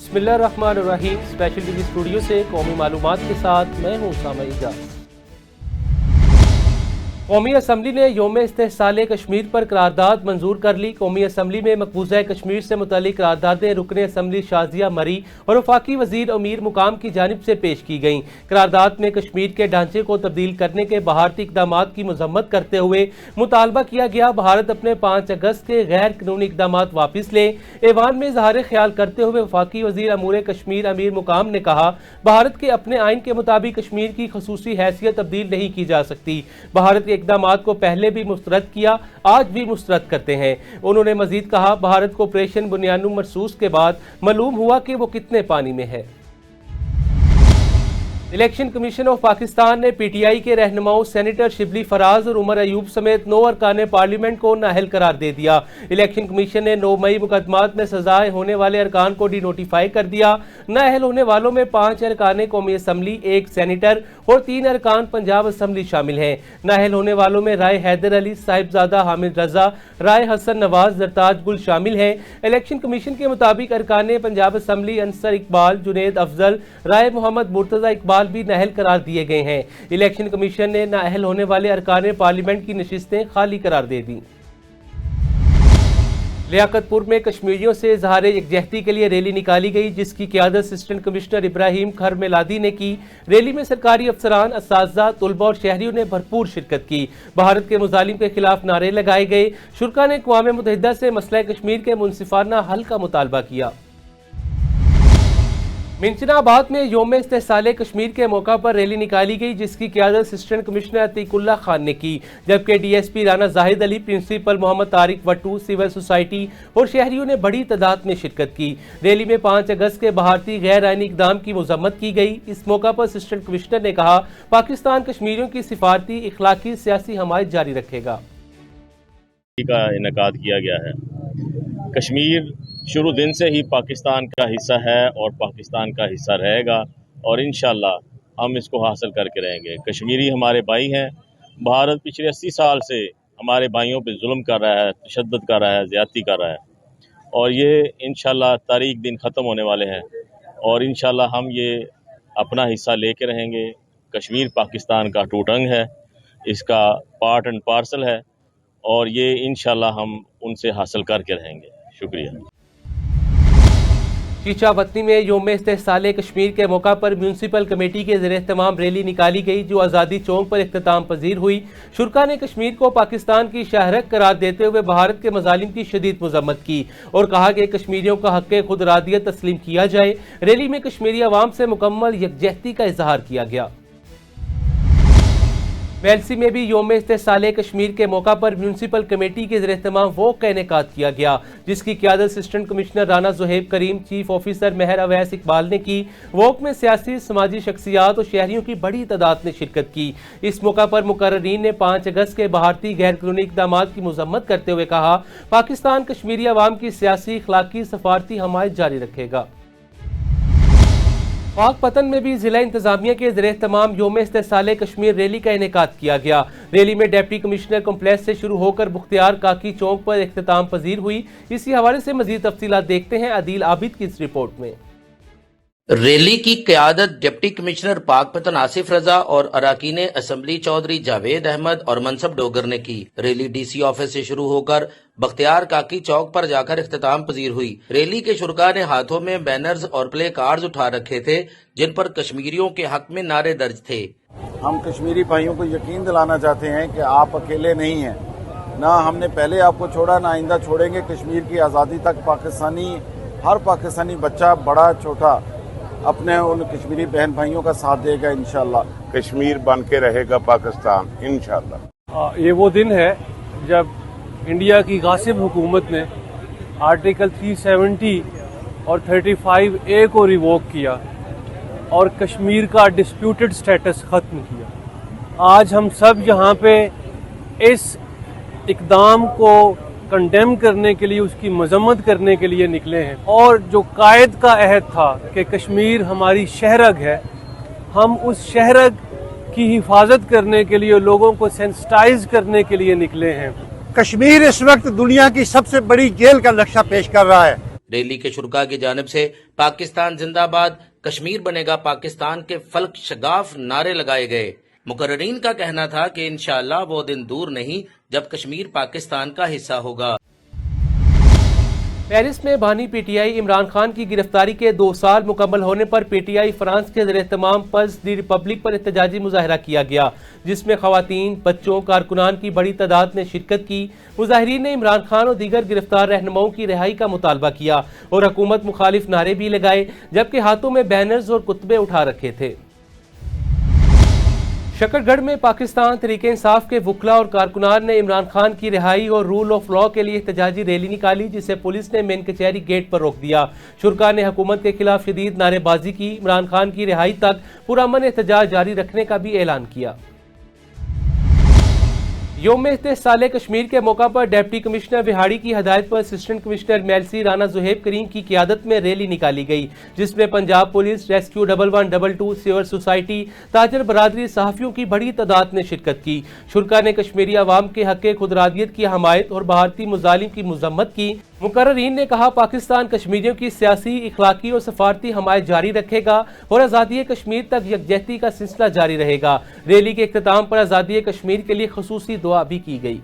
बिस्मिल्लाहिर्रहमानिर्रहीम। Special TV studio से कौमी मालूमात के साथ मैं हूँ उसामा इजाज। कौमी असम्बली ने यौम इस्तेहसाल कश्मीर पर करारदाद मंजूर कर ली। कौमी असम्बली में मकबूजा कश्मीर से मुतालिक करारदादें रुकन असम्बली शाजिया मरी और वफाकी वजीर अमीर मुकाम की जानिब से पेश की गईं। करारदाद में कश्मीर के ढांचे को तब्दील करने के भारतीय इकदाम की मजम्मत करते हुए मुतालबा किया गया भारत अपने 5 अगस्त के गैर कानूनी इकदाम वापस ले। ऐवान में इजहार ख्याल करते हुए वफाकी वजीर अमूर कश्मीर अमीर मुकाम ने कहा, भारत के अपने आइन के मुताबिक कश्मीर की खसूसी हैसियत तब्दील नहीं की जा सकती। भारत के इक़दामात को पहले भी मुस्तरद किया, आज भी मुस्तरद करते हैं। उन्होंने मजीद कहा, भारत को ऑपरेशन बुनियादुल मरसूस के बाद मालूम हुआ कि वो कितने पानी में है। इलेक्शन कमीशन ऑफ पाकिस्तान ने पीटीआई के रहनुमाओं सेनेटर शिबली फराज और उमर अयूब समेत 9 अरकान पार्लियामेंट को नाअहल करार दे दिया। इलेक्शन कमीशन ने 9 मई मुकदमात में सजाएं होने वाले अरकान को डिनोटिफाई कर दिया। नाअहल होने वालों में 5 अरकान कौमी असम्बली, 1 सेनेटर और 3 अरकान पंजाब असम्बली शामिल हैं। नाअहल होने वालों में राय हैदर अली, साहिबजादा हामिद रजा, राय हसन नवाज, जरताज गुल शामिल हैं। इलेक्शन कमीशन के मुताबिक अरकान पंजाब असम्बली अंसर इकबाल, जुनेद अफजल, राय मोहम्मद मुर्तजा इकबाल भी नाअहल करार दिए गए हैं। इलेक्शन कमीशन ने नाअहल होने वाले अरकान पार्लियामेंट की नशिस्तें खाली करार दे दी। लियाकतपुर में कश्मीरियों से इजहार यकजहती के लिए रैली निकाली गई, जिसकी क़यादत असिस्टेंट कमिश्नर इब्राहिम खर मेलादी ने की। रैली में सरकारी अफसरान, असातिज़ा, तुलबा और शहरियों ने भरपूर शिरकत की। भारत के मुजालिम के खिलाफ नारे लगाए गए। शुरका ने अक़वाम मुत्तहिदा से मसला कश्मीर के मुनसिफाना हल का मुतालबा किया। मिंचनाबाद में यौम इस्तेहसाल कश्मीर के मौका पर रैली निकाली गई, जिसकी क़यादत असिस्टेंट कमिश्नर अतीकुल्लाह खान ने की, जबकि DSP Rana Zahid Ali, principal Mohammad Tariq Wattoo, civil society और शहरियों ने बड़ी तादाद में शिरकत की। रैली में 5 अगस्त के भारतीय गैर आइनी इक़दाम की मजम्मत की गई। इस मौका पर असिस्टेंट कमिश्नर ने कहा, पाकिस्तान कश्मीरियों की सिफारती, इखलाकी, सियासी हमायत जारी रखेगा। का इनेकाद किया गया है। कश्मीर शुरू दिन से ही पाकिस्तान का हिस्सा है और पाकिस्तान का हिस्सा रहेगा और इंशाअल्लाह हम इसको हासिल करके रहेंगे। कश्मीरी हमारे भाई हैं। भारत पिछले 80 साल से हमारे भाइयों पे जुल्म कर रहा है, तशद्दुद कर रहा है, ज़्यादती कर रहा है और ये इंशाअल्लाह तारीख दिन ख़त्म होने वाले हैं और इंशाअल्लाह हम ये अपना हिस्सा लेके रहेंगे। कश्मीर पाकिस्तान का टूट अंग है, इसका पार्ट एंड पार्सल है और ये इंशाअल्लाह हम उनसे हासिल करके रहेंगे। शुक्रिया। शीशावतनी में यौम इस्तेहसाल कश्मीर के मौका पर म्यूनसिपल कमेटी के ज़ेर एहतमाम रैली निकाली गई, जो आज़ादी चौक पर इख्तिताम पजीर हुई। शुरका ने कश्मीर को पाकिस्तान की शहरक करार देते हुए भारत के मजालिम की शदीद मजम्मत की और कहा कि कश्मीरियों का हक़ खुद रादियत तस्लीम किया जाए। रैली में कश्मीरी अवाम से मुकम्मल यकजहती का इजहार किया गया। वेल्सी में भी यौम इस्तेहसाल कश्मीर के मौका पर म्यूनसिपल कमेटी के ज़ेर एहतमाम वॉक का इनेकाद किया गया, जिसकी क़यादत असिस्टेंट कमिश्नर राना ज़ुहैब करीम, चीफ ऑफिसर महर अवैस इकबाल ने की। वॉक में सियासी, समाजी शख्सियात और शहरियों की बड़ी तादाद ने शिरकत की। इस मौका पर मुकर्ररीन ने 5 अगस्त के भारतीय गैर कानूनी इक़दाम की मजम्मत करते हुए कहा, पाकिस्तान कश्मीरी अवाम की सियासी, इखलाकी, सफारती हमायत जारी रखेगा। पाकपतन में भी जिला इंतजामिया के ज़ेर एहतमाम यौम इस्तेहसाल कश्मीर रैली का इनेकाद किया गया। रैली में डिप्टी कमिश्नर कॉम्प्लेक्स से शुरू होकर बुख्तियार काकी चौक पर इख्तिताम पजीर हुई। इसी हवाले से मजीद तफसीलात देखते हैं आदिल आबिद की इस रिपोर्ट में। रैली की क़यादत डिप्टी कमिश्नर पाकपतन आसिफ रजा और अरकान असम्बली चौधरी जावेद अहमद और मनसब डोगर ने की। रैली डीसी ऑफिस से शुरू होकर बख्तियार काकी चौक पर जाकर इख्तिताम पजीर हुई। रैली के शुरका ने हाथों में बैनर्स और प्ले कार्ड्स उठा रखे थे, जिन पर कश्मीरियों के हक में नारे दर्ज थे। हम कश्मीरी भाइयों को यकीन दिलाना चाहते हैं कि आप अकेले नहीं हैं, ना हमने पहले आपको छोड़ा, ना आइंदा छोड़ेंगे। कश्मीर की आज़ादी तक हर पाकिस्तानी बच्चा, बड़ा छोटा, अपने उन कश्मीरी बहन भाइयों का साथ देगा। इंशाअल्लाह कश्मीर बन के रहेगा पाकिस्तान, इंशाअल्लाह। ये वो दिन है जब इंडिया की गासिब हुकूमत ने आर्टिकल 370 और 35A को रिवोक किया और कश्मीर का डिस्प्यूटेड स्टेटस ख़त्म किया। आज हम सब यहाँ पे इस इक़दाम को कंडेम करने के लिए, उसकी मजम्मत करने के लिए निकले हैं और जो कायद का अहद था कि कश्मीर हमारी शहरग है, हम उस शहरग की हिफाजत करने के लिए, लोगों को सेंसिटाइज करने के लिए निकले हैं। कश्मीर इस वक्त दुनिया की सबसे बड़ी जेल का नक्शा पेश कर रहा है। ریلی کے شرکاء کی جانب سے پاکستان زندہ باد، کشمیر بنے گا پاکستان کے فلک شگاف نعرے لگائے گئے۔ مقررین کا کہنا تھا کہ انشاءاللہ وہ دن دور نہیں جب کشمیر پاکستان کا حصہ ہوگا۔ پیرس میں بانی P T I Imran Khan کی گرفتاری کے 2 سال مکمل ہونے پر پی ٹی آئی فرانس کے زیر اہتمام پلس دی ریپبلک پر احتجاجی مظاہرہ کیا گیا، جس میں خواتین، بچوں، کارکنان کی بڑی تعداد نے شرکت کی۔ مظاہرین نے عمران خان اور دیگر گرفتار رہنماؤں کی رہائی کا مطالبہ کیا اور حکومت مخالف نعرے بھی لگائے، جبکہ ہاتھوں میں بینرز اور کتبے اٹھا رکھے تھے۔ شکر گڑھ میں پاکستان تحریک انصاف کے وکلاء اور کارکنان نے عمران خان کی رہائی اور رول آف لا کے لیے احتجاجی ریلی نکالی، جسے پولیس نے مین کچہری گیٹ پر روک دیا۔ شرکاء نے حکومت کے خلاف شدید نعرے بازی کی، عمران خان کی رہائی تک پرامن احتجاج جاری رکھنے کا بھی اعلان کیا۔ یوم استحصال کشمیر کے موقع پر ڈپٹی کمشنر وہاڑی کی ہدایت پر اسسٹنٹ کمشنر میلسی رانا زہیب کریم کی قیادت میں ریلی نکالی گئی، جس میں Punjab police, rescue 1122، civil society, تاجر برادری، صحافیوں کی بڑی تعداد نے شرکت کی۔ شرکاء نے کشمیری عوام کے حق خودارادیت کی حمایت اور بھارتی مظالم کی مذمت کی۔ مقررین نے کہا پاکستان کشمیریوں کی سیاسی، اخلاقی اور سفارتی حمایت جاری رکھے گا اور آزادی کشمیر تک یکجہتی کا سلسلہ جاری رہے گا۔ ریلی کے اختتام پر آزادی کشمیر کے لیے خصوصی دعا بھی کی گئی۔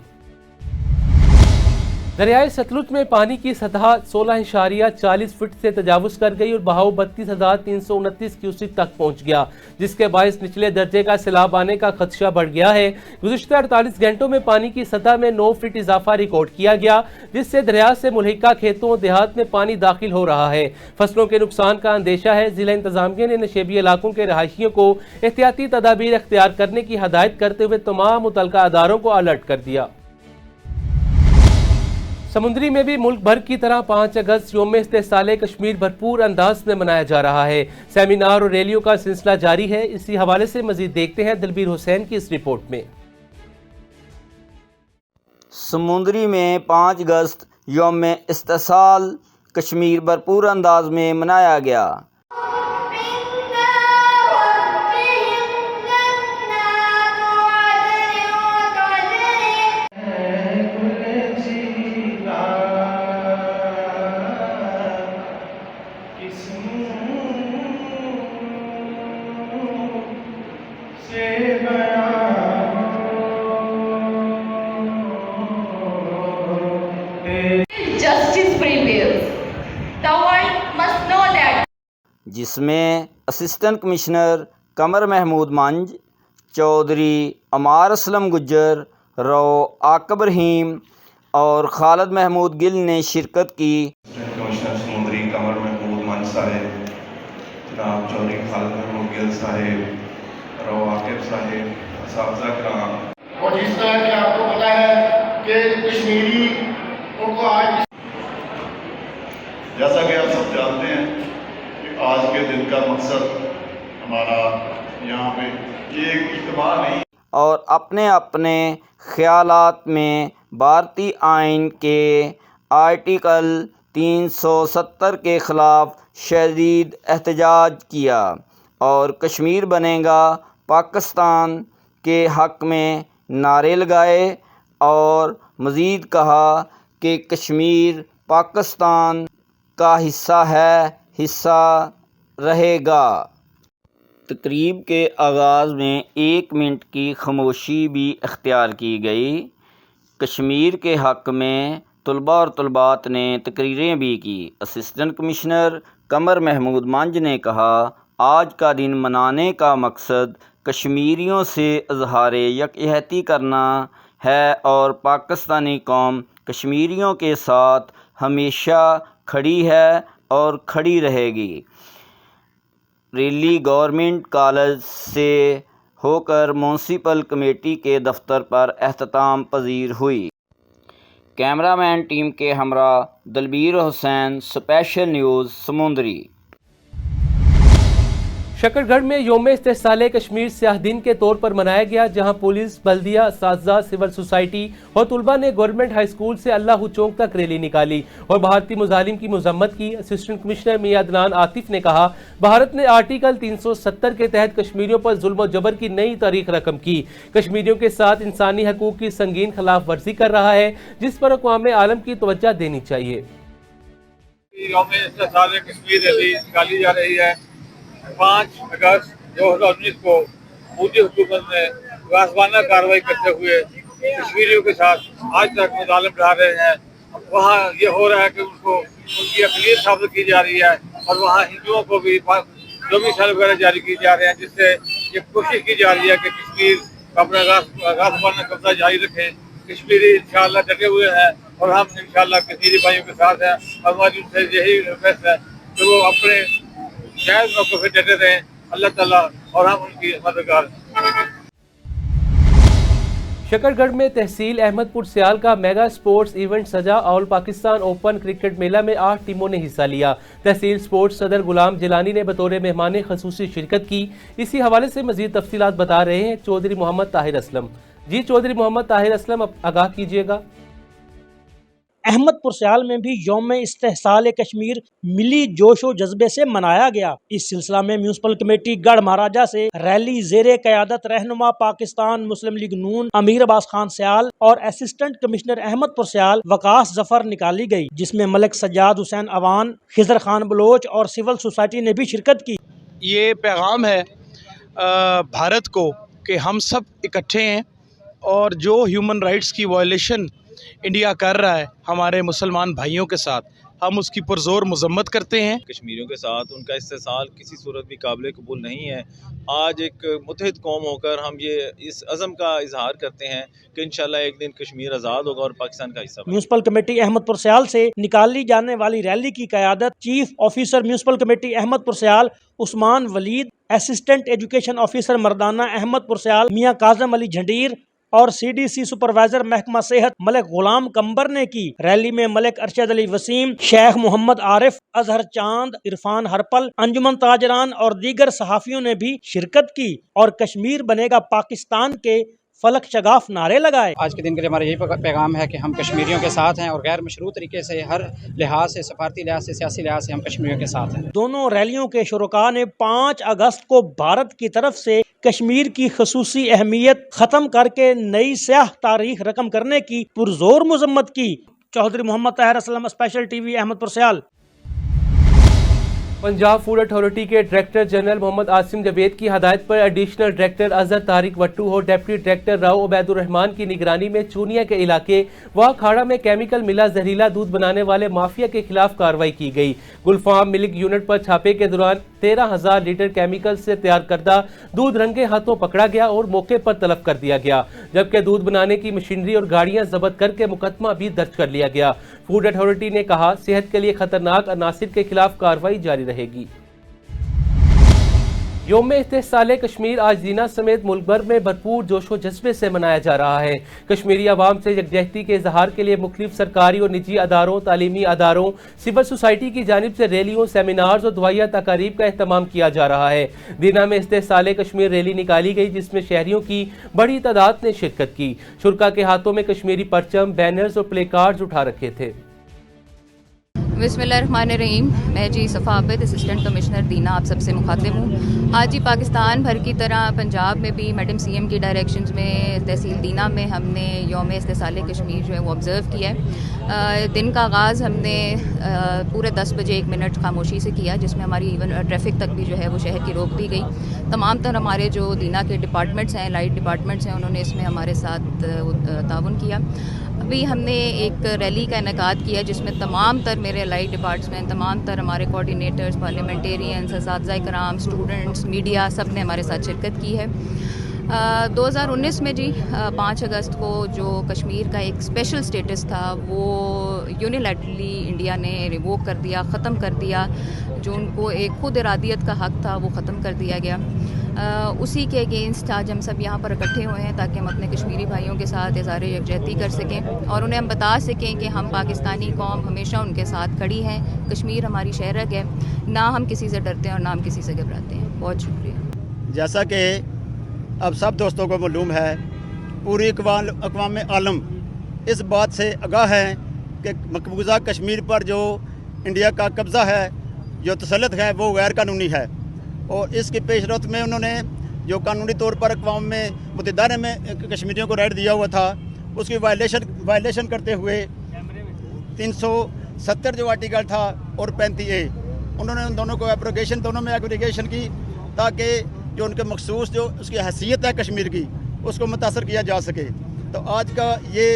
دریائے ستلج میں پانی کی سطح 16.40 فٹ سے تجاوز کر گئی اور بہاؤ 32,329 کیوسک تک پہنچ گیا، جس کے باعث نچلے درجے کا سیلاب آنے کا خدشہ بڑھ گیا ہے۔ گزشتہ 48 گھنٹوں میں پانی کی سطح میں 9 فٹ اضافہ ریکارڈ کیا گیا، جس سے دریا سے ملحقہ کھیتوں اور دیہات میں پانی داخل ہو رہا ہے۔ فصلوں کے نقصان کا اندیشہ ہے۔ ضلع انتظامیہ نے نشیبی علاقوں کے رہائشیوں کو احتیاطی تدابیر اختیار کرنے کی ہدایت کرتے ہوئے تمام متعلقہ اداروں کو الرٹ کر دیا۔ سمندری میں بھی ملک بھر کی طرح 5 اگست یوم استحصال کشمیر بھرپور انداز میں منایا جا رہا ہے۔ سیمینار اور ریلیوں کا سلسلہ جاری ہے۔ اسی حوالے سے مزید دیکھتے ہیں دلبیر حسین کی اس رپورٹ میں۔ سمندری میں 5 اگست یوم استحصال کشمیر بھرپور انداز میں منایا گیا۔ Justice prevails. The world must know that. جس میں اسسٹنٹ کمشنر قمر محمود منج، چودھری عمار اسلم گجر، رو عاقب رحیم اور خالد محمود گل نے شرکت کی۔ اسسٹنٹ کمشنر سمندری قمر محمود منج صاحب، جناب چودھری خالد محمود گل صاحب، رو عاقب صاحب، اساتذہ کرام، اور جس طرح کہ آپ کو پتہ ہے کہ کشمیری ان کو آج جیسا کہ آپ سب جانتے ہیں کہ آج کے دن کا مقصد ہمارا یہاں پہ یہ ایک اجتماع نہیں اور اپنے اپنے خیالات میں بھارتی آئین کے آرٹیکل 370 کے خلاف شدید احتجاج کیا اور کشمیر بنے گا پاکستان کے حق میں نعرے لگائے اور مزید کہا کہ کشمیر پاکستان کا حصہ ہے، حصہ رہے گا۔ تقریب کے آغاز میں 1 منٹ کی خاموشی بھی اختیار کی گئی۔ کشمیر کے حق میں طلباء اور طلبات نے تقریریں بھی کی۔ اسسٹنٹ کمشنر قمر محمود منج نے کہا آج کا دن منانے کا مقصد کشمیریوں سے اظہار یکجہتی کرنا ہے اور پاکستانی قوم کشمیریوں کے ساتھ ہمیشہ کھڑی ہے اور کھڑی رہے گی۔ ریلی گورنمنٹ کالج سے ہو کر میونسپل کمیٹی کے دفتر پر اختتام پذیر ہوئی۔ کیمرہ مین ٹیم کے ہمراہ دلبیر حسین، اسپیشل نیوز سمندری۔ شکر گڑھ میں یوم استحصال کشمیر سیاہ دن کے طور پر منایا گیا، جہاں پولیس، بلدیہ، اساتذہ، سول سوسائٹی اور طلباء نے گورنمنٹ ہائی اسکول سے اللہ چوک تک ریلی نکالی اور بھارتی مظالم کی مذمت کی۔ اسسٹنٹ کمشنر میاں عدنان عاطف نے کہا بھارت نے آرٹیکل 370 کے تحت کشمیریوں پر ظلم و جبر کی نئی تاریخ رقم کی، کشمیریوں کے ساتھ انسانی حقوق کی سنگین خلاف ورزی کر رہا ہے، جس پر اقوام عالم کی توجہ دینی چاہیے۔ یوم استحصال کشمیر ریلی نکالی جا رہی ہے 5 اگست 2019 کو مودی حکومت نے غاصبانہ کارروائی کرتے ہوئے کشمیریوں کے ساتھ آج تک مظالم ڈھا رہے ہیں. وہاں یہ ہو رہا ہے کہ ان کو ان کی اقلیت ثابت کی جا رہی ہے اور وہاں ہندوؤں کو بھی ڈومیسائل وغیرہ جاری کی جا رہے ہیں, جس سے یہ کوشش کی جا رہی ہے کہ کشمیر اپنا غاصبانہ قبضہ جاری رکھیں. کشمیری انشاءاللہ ڈٹے ہوئے ہیں اور ہم انشاءاللہ کشمیری بھائیوں کے ساتھ ہیں. ہماری ان سے یہی ریکویسٹ ہے کہ وہ اپنے جائز موقع پہ ڈٹے رہیں, اللہ تعالیٰ اور ہم ان کی مددگار ہیں. شکر گڑھ میں تحصیل احمد پور سیال کا میگا سپورٹس ایونٹ سجا. آل پاکستان اوپن کرکٹ میلہ میں 8 ٹیموں نے حصہ لیا. تحصیل سپورٹس صدر غلام جیلانی نے بطور مہمان خصوصی شرکت کی. اسی حوالے سے مزید تفصیلات بتا رہے ہیں چودھری محمد طاہر اسلم. جی چودھری محمد طاہر اسلم, آگاہ کیجیے گا. احمد پور سیال میں بھی یوم استحصال کشمیر ملی جوش و جذبے سے منایا گیا. اس سلسلہ میں میونسپل کمیٹی گڑھ مہاراجہ سے ریلی زیر قیادت رہنما پاکستان مسلم لیگ نون امیر عباس خان سیال اور اسسٹنٹ کمشنر احمد پور سیال وقاص ظفر نکالی گئی, جس میں ملک سجاد حسین اوان, خضر خان بلوچ اور سول سوسائٹی نے بھی شرکت کی. یہ پیغام ہے بھارت کو کہ ہم سب اکٹھے ہیں اور جو ہیومن رائٹس کی وائلیشن انڈیا کر رہا ہے ہمارے مسلمان بھائیوں کے ساتھ, ہم اس کی پرزور مذمت کرتے ہیں. کشمیریوں کے ساتھ ان کا استحصال کسی صورت بھی قابل قبول نہیں ہے. آج ایک متحد قوم ہو کر ہم یہ اس عزم کا اظہار کرتے ہیں کہ انشاءاللہ ایک دن کشمیر آزاد ہوگا اور پاکستان کا حصہ. میونسپل کمیٹی احمد پور سیال سے نکالی جانے والی ریلی کی قیادت chief officer municipal committee Ahmadpur Sial Usman Waleed, assistant education officer مردانہ احمد پور سیال میاں کاظم علی جھنڈیر اور سی ڈی سی سپروائزر محکمہ صحت ملک غلام کمبر نے کی. ریلی میں ملک ارشد علی وسیم, شیخ محمد عارف, اظہر چاند, عرفان ہرپل, انجمن تاجران اور دیگر صحافیوں نے بھی شرکت کی اور کشمیر بنے گا پاکستان کے فلک شگاف نعرے لگائے. آج کے دن کے لیے ہمارا یہی پیغام ہے کہ ہم کشمیریوں کے ساتھ ہیں اور غیر مشروع طریقے سے ہر لحاظ سے, سفارتی لحاظ سے, سیاسی لحاظ سے ہم کشمیریوں کے ساتھ ہیں. دونوں ریلیوں کے شرکاء نے 5 اگست کو بھارت کی طرف سے کشمیر کی خصوصی اہمیت ختم کر کے نئی سیاہ تاریخ رقم کرنے کی پرزور مذمت کی. Chaudhry Muhammad Tahir Aslam, special T V, Ahmadpur Sial. Punjab food authority کے ڈائریکٹر جنرل محمد عاصم جاوید کی ہدایت پر ایڈیشنل ڈائریکٹر اظہر طارق وٹو اور ڈپٹی ڈائریکٹر راؤ عبید الرحمان کی نگرانی میں چونیا کے علاقے و کھاڑا میں کیمیکل ملا زہریلا دودھ بنانے والے مافیا کے خلاف کارروائی کی گئی. گلفام ملک یونٹ پر چھاپے کے دوران 13,000 لیٹر کیمیکل سے تیار کردہ دودھ رنگے ہاتھوں پکڑا گیا اور موقع پر تلف کر دیا گیا, جبکہ دودھ بنانے کی مشینری اور گاڑیاں ضبط کر کے مقدمہ بھی درج کر لیا گیا. فوڈ اتھارٹی نے کہا صحت کے لیے خطرناک عناصر کے خلاف کارروائی جاری رہے گی. یوم استحصال کشمیر آج دینا سمیت ملک بھر میں بھرپور جوش و جذبے سے منایا جا رہا ہے. کشمیری عوام سے یکجہتی کے اظہار کے لیے مختلف سرکاری اور نجی اداروں, تعلیمی اداروں, سول سوسائٹی کی جانب سے ریلیوں, سیمینارز اور دعائیہ تقاریب کا اہتمام کیا جا رہا ہے. دینا میں استحصال کشمیر ریلی نکالی گئی جس میں شہریوں کی بڑی تعداد نے شرکت کی. شرکاء کے ہاتھوں میں کشمیری پرچم, بینرز اور پلے کارڈز اٹھا رکھے تھے. بسم اللہ الرحمن الرحیم. میں جی صفا عابد, اسسٹنٹ کمشنر دینا, آپ سب سے مخاطب ہوں. آج ہی پاکستان بھر کی طرح پنجاب میں بھی میڈم سی ایم کی ڈائریکشنز میں تحصیل دینا میں ہم نے یوم استحصال کشمیر جو ہے وہ آبزرو کیا ہے. دن کا آغاز ہم نے پورے 10 بجے 1 منٹ خاموشی سے کیا, جس میں ہماری ایون ٹریفک تک بھی جو ہے وہ شہر کی روک دی گئی. تمام تر ہمارے جو دینا کے ڈپارٹمنٹس ہیں, لائٹ ڈپارٹمنٹس ہیں, انہوں نے اس میں ہمارے ساتھ تعاون کیا. ابھی ہم نے ایک ریلی کا انعقاد کیا جس میں تمام تر میرے لائٹ ڈپارٹمنٹ, تمام تر ہمارے کوآرڈینیٹرز, پارلیمنٹیرینز, اساتذہ کرام, اسٹوڈنٹس, میڈیا, سب نے ہمارے ساتھ شرکت کی ہے. 2019 میں جی 5 اگست کو جو کشمیر کا ایک اسپیشل سٹیٹس تھا وہ یونیلیٹرلی انڈیا نے ریووک کر دیا, ختم کر دیا. جو ان کو ایک خود ارادیت کا حق تھا وہ ختم کر دیا گیا. اسی کے اگینسٹ آج ہم سب یہاں پر اکٹھے ہوئے ہیں تاکہ ہم اپنے کشمیری بھائیوں کے ساتھ اظہار یکجہتی کر سکیں اور انہیں ہم بتا سکیں کہ ہم پاکستانی قوم ہمیشہ ان کے ساتھ کھڑی ہیں. کشمیر ہماری شہرک ہے, نہ ہم کسی سے ڈرتے ہیں اور نہ ہم کسی سے گھبراتے ہیں. بہت شکریہ. جیسا کہ اب سب دوستوں کو معلوم ہے, پوری اقوام عالم اس بات سے آگاہ ہے کہ مقبوضہ کشمیر پر جو انڈیا کا قبضہ ہے, جو تسلط ہے, وہ غیر قانونی ہے. اور اس کی پیش رفت میں انہوں نے جو قانونی طور پر اقوام میں متحدہ میں کشمیریوں کو رائٹ دیا ہوا تھا, اس کی وائلیشن کرتے ہوئے 70 जो आर्टिकल था और 35A, उन्होंने उन दोनों को एब्रोगेशन, दोनों में एब्रोगेशन की, ताकि जो उनके मखसूस जो उसकी हैसियत है कश्मीर की, उसको मुतासर किया जा सके। तो आज का ये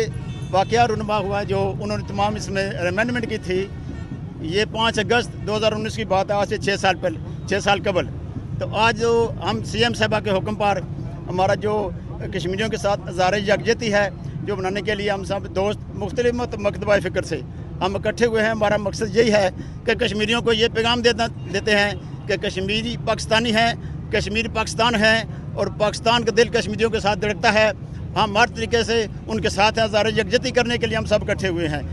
वाक़या रुनमा हुआ जो उन्होंने तमाम इसमें अमेंडमेंट की थी, ये 5 अगस्त 2019 की बात है, आज से 6 साल कबल। तो आज जो हम CM साहबा के हुक्म पर हमारा जो कश्मीरियों के साथ इज़हार यकजहती है जो बनाने के लिए हम सब दोस्त मुख्तलिफ मकतबा फ़िक्र से हम इकट्ठे हुए हैं। हमारा मकसद यही है कि कश्मीरियों को ये पैगाम देते हैं कि कश्मीरी पाकिस्तानी हैं, कश्मीर पाकिस्तान है और पाकिस्तान का दिल कश्मीरियों के साथ धड़कता है। हम हर तरीके से उनके साथ हैं, इज़हार यकजहती करने के लिए हम सब इकट्ठे हुए हैं।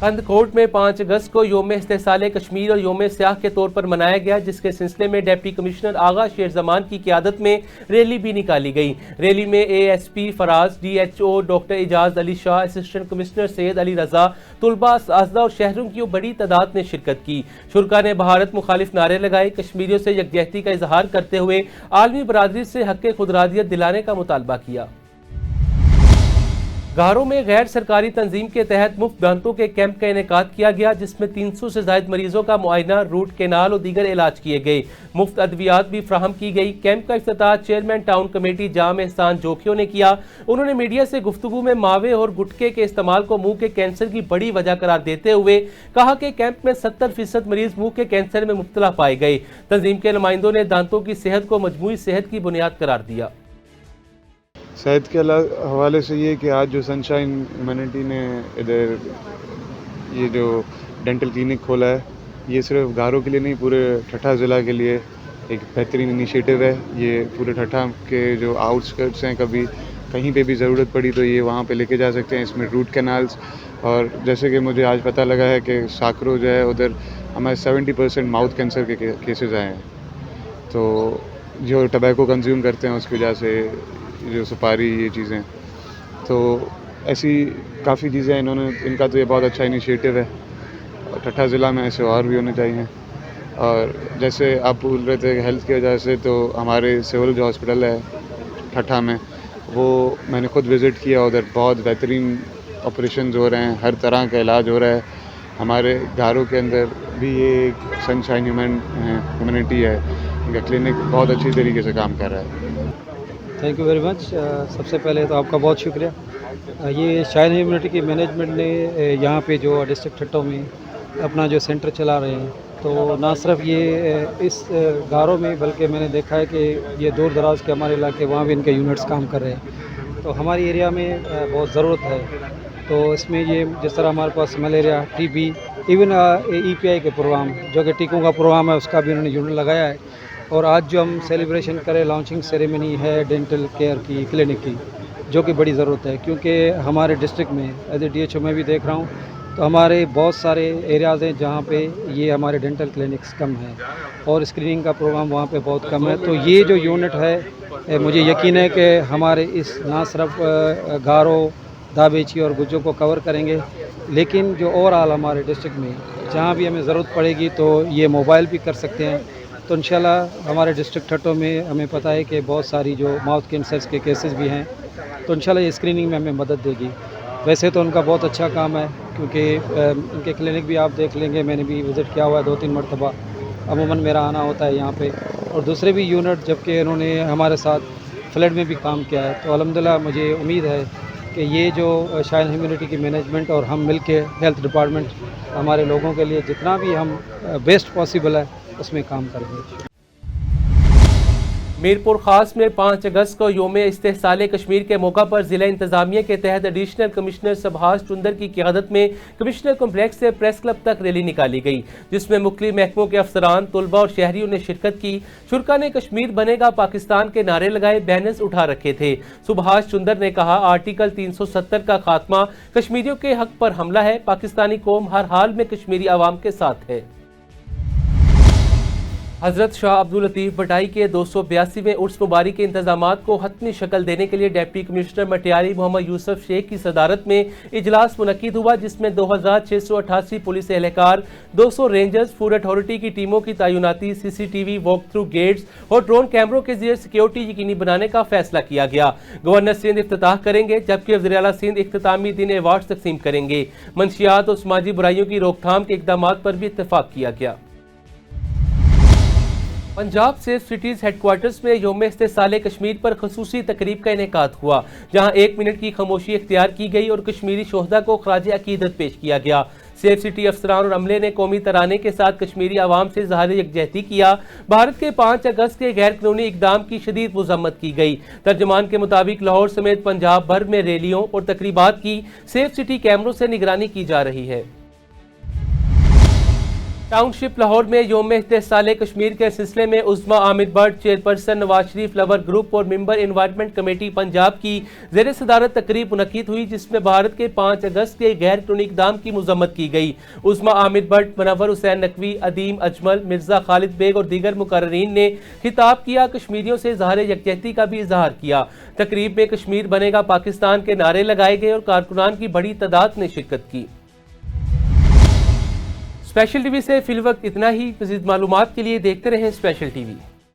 कंदकोट में 5 अगस्त को योम इस्तेसाल कश्मीर और योम सियाह के तौर पर मनाया गया, जिसके सिलसिले में डिप्टी कमिश्नर आगा शेर जमान की क़ियादत में रैली भी निकाली गई। रैली में ASP Faraz, DHO doctor Ejaz Ali Shah, assistant commissioner Syed Ali Raza, तुलबा, असातिज़ा और शहरों की बड़ी तादाद ने शिरकत की। शुरका ने भारत मुखालिफ नारे लगाए, कश्मीरियों से यकजहती का इजहार करते हुए आलमी बरादरी से हक़ खुदरादियत दिलाने का मुतालबा किया। गारों में गैर सरकारी तंजीम के तहत मुफ्त दांतों के कैंप का इनेकाद किया गया, जिसमें 300 से ज़ायद मरीजों का मुआयना, रूट कैनाल और दीगर इलाज किए गए। मुफ्त अद्वियात भी फ्राहम की गई। कैंप का इफ्तिताह चेयरमैन टाउन कमेटी जाम एहसान जोखियों ने किया। उन्होंने मीडिया से गुफ्तगू में मावे और गुटके के इस्तेमाल को मुंह के कैंसर की बड़ी वजह करार देते हुए कहा कि कैंप में 70% मरीज मुंह के कैंसर में मुब्तला पाए गए। तंजीम के नुमाइंदों ने दांतों की सेहत को मजमूई सेहत की बुनियाद करार दिया। सेहत के हवाले से ये कि आज जो सनशाइन ह्यूमैनिटी ने इधर ये जो डेंटल क्लिनिक खोला है, ये सिर्फ गारों के लिए नहीं, पूरे ठट्ठा ज़िला के लिए एक बेहतरीन इनिशिएटिव है। ये पूरे ठट्ठा के जो आउटस्कर्ट्स हैं, कभी कहीं पे भी ज़रूरत पड़ी तो ये वहाँ पे लेके जा सकते हैं। इसमें रूट कैनाल्स, और जैसे कि मुझे आज पता लगा है कि साकरो जो है उधर हमारे 70% माउथ कैंसर के केसेस आए हैं। तो जो टबैको कंज्यूम करते हैं उसकी वजह से, जो सुपारी, ये चीज़ें, तो ऐसी काफ़ी चीज़ें इन्होंने, इनका तो ये बहुत अच्छा इनिशिएटिव है। और ठट्ठा ज़िला में ऐसे और भी होने चाहिए। और जैसे आप बोल रहे थे हेल्थ की वजह से, तो हमारे सिविल जो हॉस्पिटल है ठट्ठा में, वो मैंने खुद विज़िट किया, उधर बहुत बेहतरीन ऑपरेशन हो रहे हैं, हर तरह का इलाज हो रहा है। हमारे घरों के अंदर भी ये एक सनशाइन ह्यूमैनिटी है, इनका क्लिनिक बहुत अच्छी तरीके से काम कर रहा है। Thank you very much. सबसे पहले तो आपका बहुत शुक्रिया। ये शाइन ह्यूमैनिटी की मैनेजमेंट ने यहाँ पे जो डिस्ट्रिक्ट ठट्टो में अपना जो सेंटर चला रहे हैं, तो ना सिर्फ ये इस गारों में, बल्कि मैंने देखा है कि ये दूर दराज के हमारे इलाके, वहाँ भी इनके यूनिट्स काम कर रहे हैं। तो हमारी एरिया में बहुत ज़रूरत है। तो इसमें ये जिस तरह हमारे पास मलेरिया, TB, इवन EPI के प्रोग्राम, जो कि टीकों का प्रोग्राम है, उसका भी उन्होंने यूनिट लगाया है। और आज जो हम सेलिब्रेशन करें, लॉन्चिंग सेरेमनी है डेंटल केयर की, क्लिनिक की, जो कि बड़ी ज़रूरत है, क्योंकि हमारे डिस्ट्रिक्ट में एज ए DHO में भी देख रहा हूँ, तो हमारे बहुत सारे एरियाज़ हैं जहाँ पे ये हमारे डेंटल क्लिनिक्स कम हैं और स्क्रीनिंग का प्रोग्राम वहाँ पे बहुत कम है। तो ये जो यूनिट है, मुझे यकीन है कि हमारे इस ना सिर्फ गारो, दाबेची और गुज्जों को कवर करेंगे, लेकिन जो ओवरऑल हमारे डिस्ट्रिक्ट में जहाँ भी हमें ज़रूरत पड़ेगी तो ये मोबाइल भी कर सकते हैं। तो इंशाल्लाह हमारे डिस्ट्रिक्ट ठट्टो में हमें पता है कि बहुत सारी जो माउथ कैंसर्स के केसेस भी हैं, तो इंशाल्लाह ये स्क्रीनिंग में हमें मदद देगी। वैसे तो उनका बहुत अच्छा काम है, क्योंकि उनके क्लिनिक भी आप देख लेंगे, मैंने भी विज़िट किया हुआ है 2-3 मरतबा, अमूमन मेरा आना होता है यहाँ पे। और दूसरे भी यूनिट, जबकि उन्होंने हमारे साथ फ्लड में भी काम किया है, तो अल्हम्दुलिल्लाह मुझे उम्मीद है कि ये जो शाइन ह्यूमैनिटी की मैनेजमेंट और हम मिल के हेल्थ डिपार्टमेंट हमारे लोगों के लिए जितना भी हम बेस्ट पॉसिबल है उसमें काम करेंगे। मीरपुर खास में 5 अगस्त को योम इस्तेहसाल कश्मीर के मौका पर जिला इंतजामिया के तहत एडिशनल कमिश्नर सुभाष चुंदर की क़ियादत में कमिश्नर कम्प्लेक्स से प्रेस क्लब तक रैली निकाली गई, जिसमें मुख्तलिफ महकमों के अफसरान, तुलबा और शहरियों ने शिरकत की। शुरका ने कश्मीर बनेगा पाकिस्तान के नारे लगाए, बैनर्स उठा रखे थे। सुभाष चुंदर ने कहा, आर्टिकल 370 का खात्मा कश्मीरियों के हक पर हमला है, पाकिस्तानी कौम हर हाल में कश्मीरी आवाम के साथ है। हज़रत शाह अब्दुल लतीफ़ बटाई के 282वें उर्स मुबारक के इंतजामात को हतमी शक्ल देने के लिए डिप्टी कमिश्नर मटियारी मोहम्मद यूसुफ शेख की सदारत में इजलास मुनक्किद हुआ, जिसमें 2688 पुलिस एहलकार, 200 रेंजर्स, फूड अथॉरिटी की टीमों की तैनाती, CCTV, वॉक थ्रू गेट्स और ड्रोन कैमरों के जरिए सिक्योरिटी यकीनी बनाने का फैसला किया गया। गवर्नर सिंध इफ्तिताह करेंगे, जबकि वज़ीर आला सिंध इख्तितामी दिन अवार्ड तकसीम करेंगे। मंशियात और समाजी बुराइयों की रोकथाम के इक़दामात पर भी इत्तेफाक किया गया। पंजाब सेफ सिटीज़ हेडक्वार्टर्स में यौम इस्तेसाले कश्मीर पर खसूसी तकरीब का इनेकाद हुआ, जहां 1 मिनट की खामोशी इख्तियार की गई और कश्मीरी शोहदा को खराज अकीदत पेश किया गया। सेफ सिटी अफसरान और अमले ने कौमी तराने के साथ कश्मीरी आवाम से इज़हार यकजहती किया। भारत के 5 अगस्त के गैर कानूनी इकदाम की शदीद मज़म्मत की गई। तर्जमान के मुताबिक लाहौर समेत पंजाब भर में रैलियों और तकरीबात की सेफ सिटी कैमरों से निगरानी की जा रही है। टाउनशिप लाहौर में यौम इस्तेसाले कश्मीर के सिलसिले में उस्मा Aamir Bhatt, chairperson Nawaz Sharif lover group और मेंबर इन्वायरमेंट कमेटी पंजाब की ज़ेर सदारत तकरीब मुनक्किद हुई, जिसमें भारत के 5 अगस्त के गैर कानूनी इक़दाम की मज़म्मत की गई। उस्मा आमिर भट्ट, मुनव्वर हुसैन नकवी, अदीम अजमल, मिर्ज़ा खालिद बेग और दीगर मुकर्ररीन ने खिताब किया, कश्मीरियों से इज़हार यकजहती का भी इजहार किया। तकरीब में कश्मीर बनेगा पाकिस्तान के नारे लगाए गए और कारकुनान की बड़ी तादाद ने शिरकत की। स्पेशल टीवी से फिल वक्त इतना ही। मज़ीद मालूमात के लिए देखते रहें स्पेशल टीवी।